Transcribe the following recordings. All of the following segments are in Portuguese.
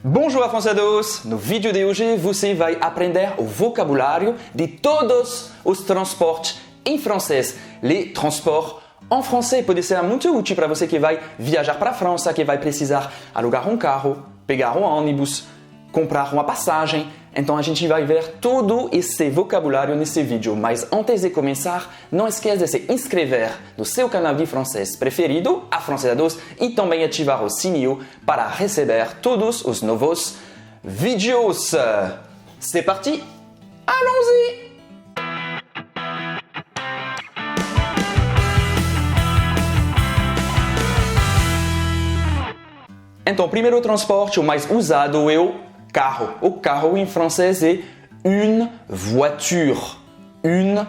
Bonjour avançados! No vídeo de hoje você vai aprender o vocabulário de todos os transportes em francês. Les transports en français pode ser muito útil para você que vai viajar para a França, que vai precisar alugar um carro, pegar um ônibus, comprar uma passagem. Então a gente vai ver todo esse vocabulário nesse vídeo. Mas antes de começar, não esqueça de se inscrever no seu canal de francês preferido, Avançados, e também ativar o sininho para receber todos os novos vídeos. C'est parti! Allons-y! Então, primeiro transporte, o mais usado é o carro. O carro em francês é une voiture. Une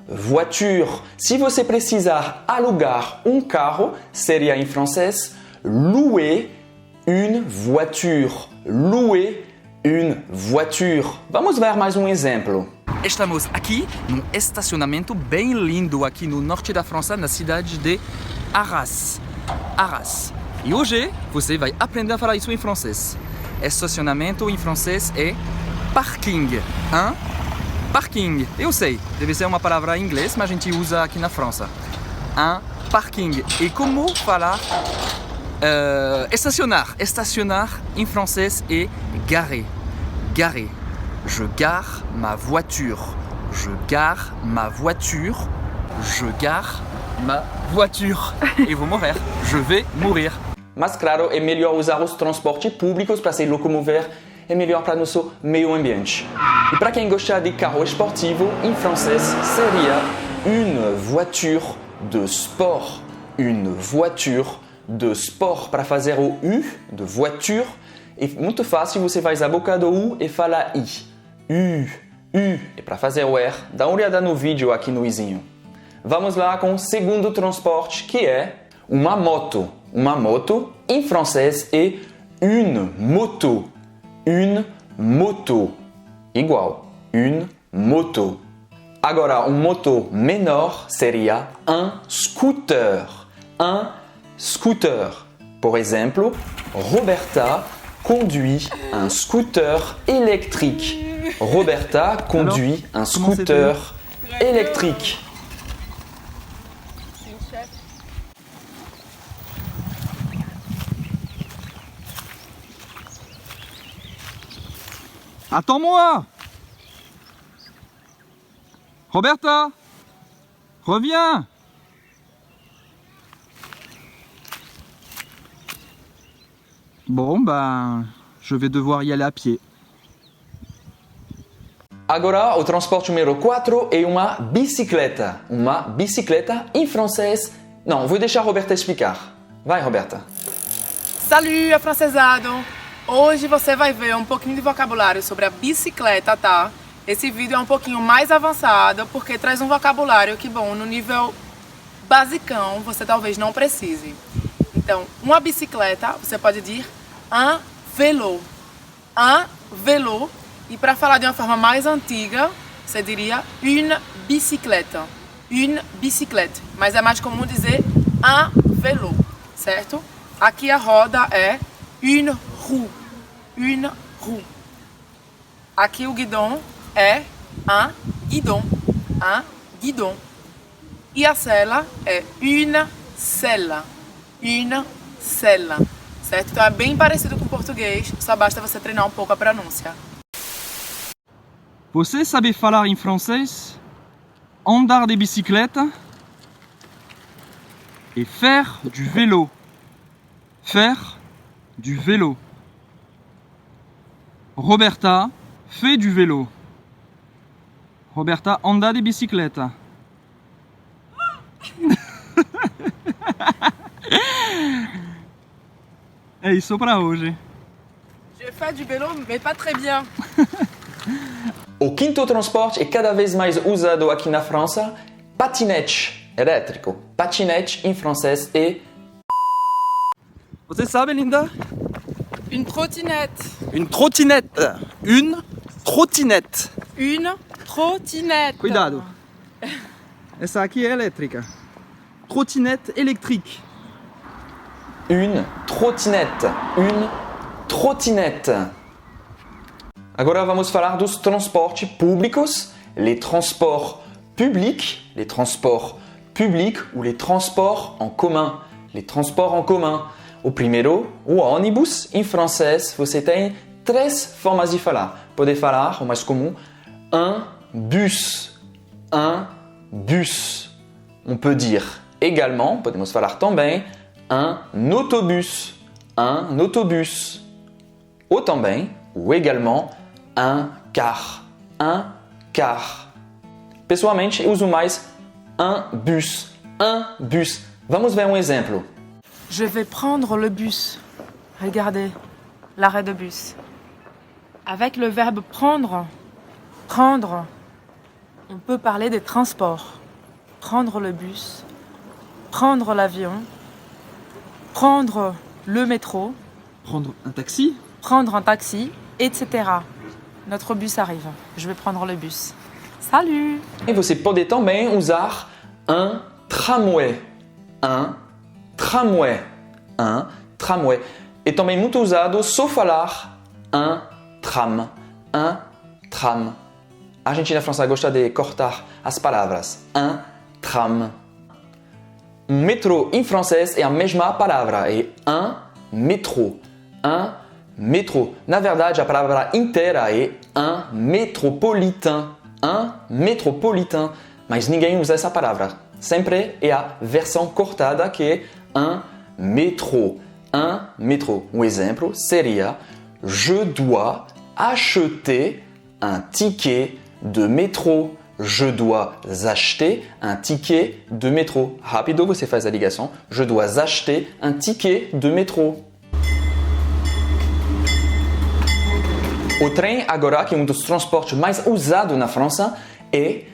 voiture. Se você precisar alugar um carro, seria em francês louer une voiture. Louer une voiture. Vamos ver mais um exemplo. Estamos aqui num estacionamento bem lindo aqui no norte da França, na cidade de Arras. Arras. E hoje você vai aprender a falar isso em francês. Estacionamento em francês é parking. Hein? Parking. Eu sei, deve ser uma palavra em inglês, mas a gente usa aqui na França. Un parking. E como falar estacionar? Estacionar em francês é garer. Garer. Je gare ma voiture. Je gare ma voiture. Je gare ma voiture. E vou morrer. Je vais mourir. Mas claro, é melhor usar os transportes públicos para se locomover, é melhor para nosso meio ambiente. E para quem gosta de carro esportivo, em francês seria une voiture de sport. Une voiture de sport. Para fazer o U de voiture, é muito fácil, você faz a boca do U e fala I. U, U. E para fazer o R, dá uma olhada no vídeo aqui no izinho. Vamos lá com o segundo transporte, que é uma moto. Uma moto, em francês, é une moto. Une moto. Igual. Une moto. Agora, um moto menor seria un scooter. Un scooter. Por exemplo, Roberta conduit un scooter électrique. Roberta conduit un scooter électrique. Attends-moi! Roberta! Reviens! Bon, ben, je vais devoir y aller à pied. Agora, o transporte número 4 é uma bicicleta. Uma bicicleta em francês. Não, vou deixar a Roberta explicar. Vai, Roberta. Salut, afrancesado! Hoje você vai ver um pouquinho de vocabulário sobre a bicicleta, tá? Esse vídeo é um pouquinho mais avançado porque traz um vocabulário que, bom, no nível basicão você talvez não precise. Então, uma bicicleta, você pode dizer un vélo. Un vélo. E para falar de uma forma mais antiga, você diria une bicyclette. Une bicyclette. Mas é mais comum dizer un vélo, certo? Aqui a roda é une roue. Une roue. Aqui o guidon é un guidon. Un guidon. E a sela é une selle. Une selle. Certo? Então é bem parecido com o português, só basta você treinar um pouco a pronúncia. Você sabe falar em francês? Andar de bicicleta et faire du vélo. Faire du vélo. Roberta fait du vélo. Roberta anda de bicicleta. É isso pra hoje. Je fais du vélo, mais pas très bien. O quinto transporte é cada vez mais usado aqui na França, patinete elétrico. Patinete em francês é... Você sabe, linda? Une trottinette. Une trottinette. Une trottinette. Une trottinette. Cuidado. Essa aqui é elétrica. Trottinette électrique. Une trottinette. Une trottinette. Agora vamos falar dos transportes públicos, les transports publics ou les transports en commun. Les transports en commun. O primeiro, o ônibus, em francês, você tem 3 formas de falar. Pode falar, o mais comum, un bus. Un bus. On peut dire également, podemos falar também, un autobus. Un autobus. Ou também, ou également, un car. Un car. Pessoalmente, eu uso mais un bus. Un bus. Vamos ver um exemplo. Je vais prendre le bus. Regardez, l'arrêt de bus. Avec le verbe prendre, prendre, on peut parler des transports. Prendre le bus, prendre l'avion, prendre le métro, Prendre un taxi? prendre un taxi, etc. Notre bus arrive. Je vais prendre le bus. Salut! E você pode também usar un tramway. Un tramway. Un tramway. E também muito usado só falar un tram. Un tram. A gente na França gosta de cortar as palavras. Un tram. Um metrô em francês é a mesma palavra. É un métro. Un métro. Na verdade, a palavra inteira é un métropolitain. Un métropolitain. Mas ninguém usa essa palavra. Sempre é a versão cortada que é un métro. Un métro. Um exemplo seria: je dois acheter un ticket de métro. Je dois acheter un ticket de métro. Rápido, você faz a ligação. Je dois acheter un ticket de métro. O trem, agora, que é um dos transportes mais usados na França, é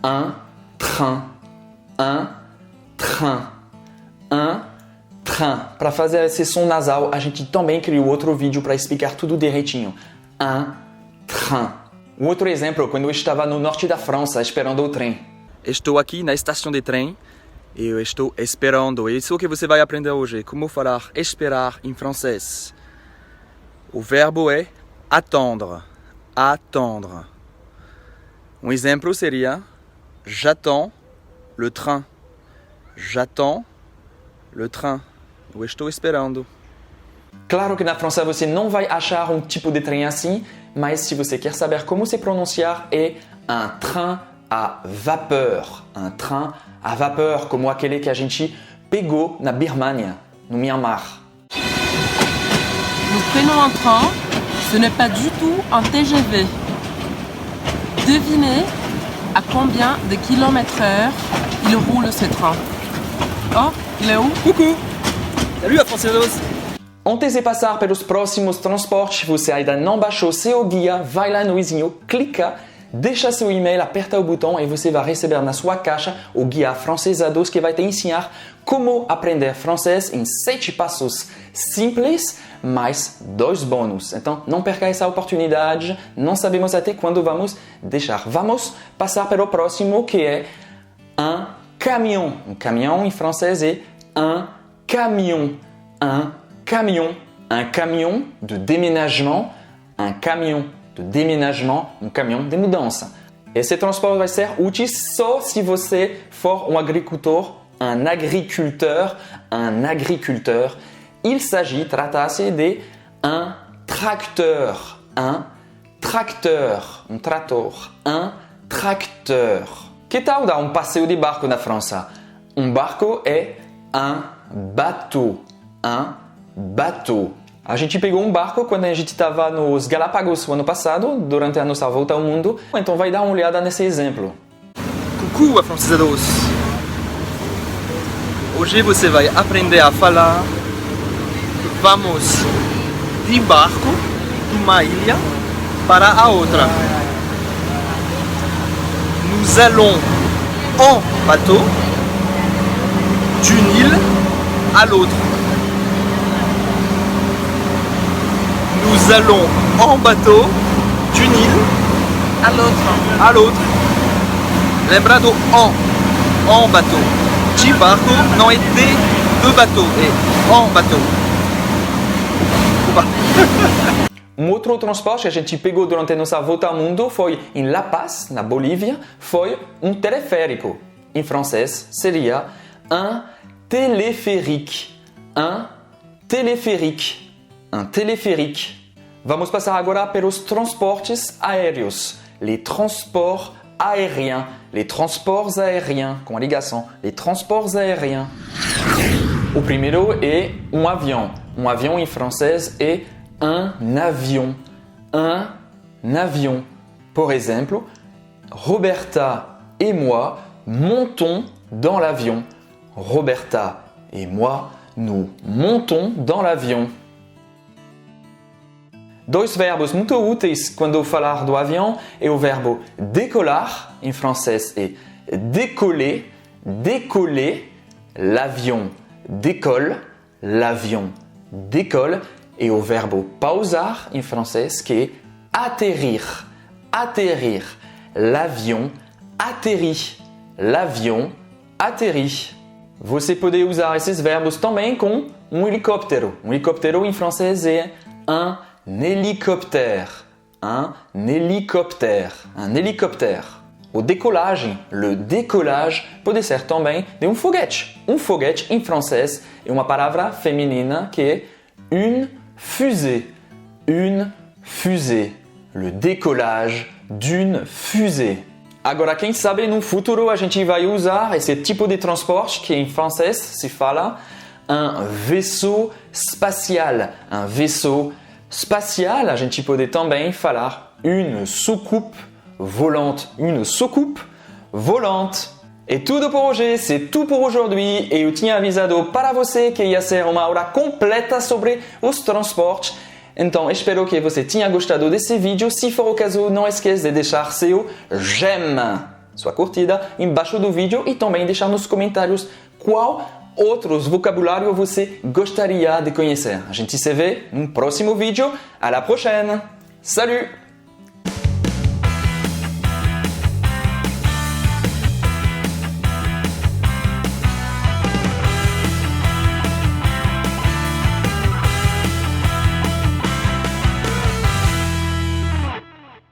un train. Un train. Un train. Para fazer esse som nasal, a gente também criou outro vídeo para explicar tudo direitinho. Un train. Um outro exemplo, quando eu estava no norte da França esperando o trem. Estou aqui na estação de trem e eu estou esperando. É isso que você vai aprender hoje. Como falar esperar em francês. O verbo é attendre. Attendre. Um exemplo seria: j'attends le train. J'attends le train. Eu estou esperando. Claro que na França você não vai achar um tipo de trem assim, mas se você quer saber como se pronunciar, é un train à vapeur. Un train à vapeur, como aquele que a gente pegou na Birmania, no Myanmar. Nous prenons un train, ce n'est pas du tout un TGV. Devinez à combien de kilomètres/heure il roule ce train. Oh, il est où? Coucou! Salut a Francesados! Antes de passar pelos próximos transportes, você ainda não baixou seu guia, vai lá no izinho, clica, deixa seu e-mail, aperta o botão e você vai receber na sua caixa o guia Francesados que vai te ensinar como aprender francês em 7 passos simples, mais 2 bônus. Então não perca essa oportunidade, não sabemos até quando vamos deixar. Vamos passar pelo próximo que é un camion. Um caminhão em francês é un camion. Un camion, un camion de déménagement, un camion de déménagement, um caminhão de mudança. Esse transporte vai ser útil só se você for um agricultor, un agriculteur, un agriculteur. Il s'agit, trata-se de un tracteur, un tracteur, um trator, un tracteur. Que tal dar um passeio de barco na França? Um barco é un bateau, un bateau. A gente pegou um barco quando a gente estava nos Galápagos o ano passado, durante a nossa volta ao mundo. Então vai dar uma olhada nesse exemplo. Coucou a Francesados! Hoje você vai aprender a falar vamos de barco de uma ilha para a outra. Nous allons en bateau d'une île à l'autre. Nous allons en bateau d'une île à l'autre. Lembra do en bateau. De barco não é de bateau, é en bateau. desculpa. Outro transporte que a gente pegou durante nossa volta ao mundo foi em La Paz, na Bolívia, foi teleférico. Em francês seria un téléphérique. Un téléphérique. Un téléphérique. Vamos passar agora pelos transportes aéreos. Les transports aériens. Les transports aériens. Com a ligação. Les transports aériens. O primeiro é avião. Avião em francês é un avion. Un avion. Por exemple, Roberta et moi montons dans l'avion. Roberta et moi, nous montons dans l'avion. Dois verbos muito úteis quando falar do avião é o verbo décoller, em francês é décoller, décoller, l'avion décolle, l'avion décolle, et au verbe pausar em francês que é atterrir, atterrir, l'avion atterrit, l'avion atterrit. Você pode usar esses verbos também com helicóptero. Helicóptero em francês é un hélicoptère, un hélicoptère, un hélicoptère. O decolagem, le décollage, pode ser também de foguete. Foguete em francês é uma palavra feminina que é une fusée. Une fusée. Le décollage d'une fusée. Agora, quem sabe no futuro a gente vai usar esse tipo de transporte que em francês se fala un vaisseau spatial. Un vaisseau spatial, a gente pode também falar une soucoupe volante. Une soucoupe volante. É tudo por hoje, c'est tout pour aujourd'hui. E eu tinha avisado para você que ia ser uma aula completa sobre os transportes. Então, espero que você tenha gostado desse vídeo. Se for o caso, não esqueça de deixar seu j'aime, sua curtida, embaixo do vídeo e também deixar nos comentários qual outros vocabulário você gostaria de conhecer. A gente se vê no próximo vídeo. À la prochaine! Salut!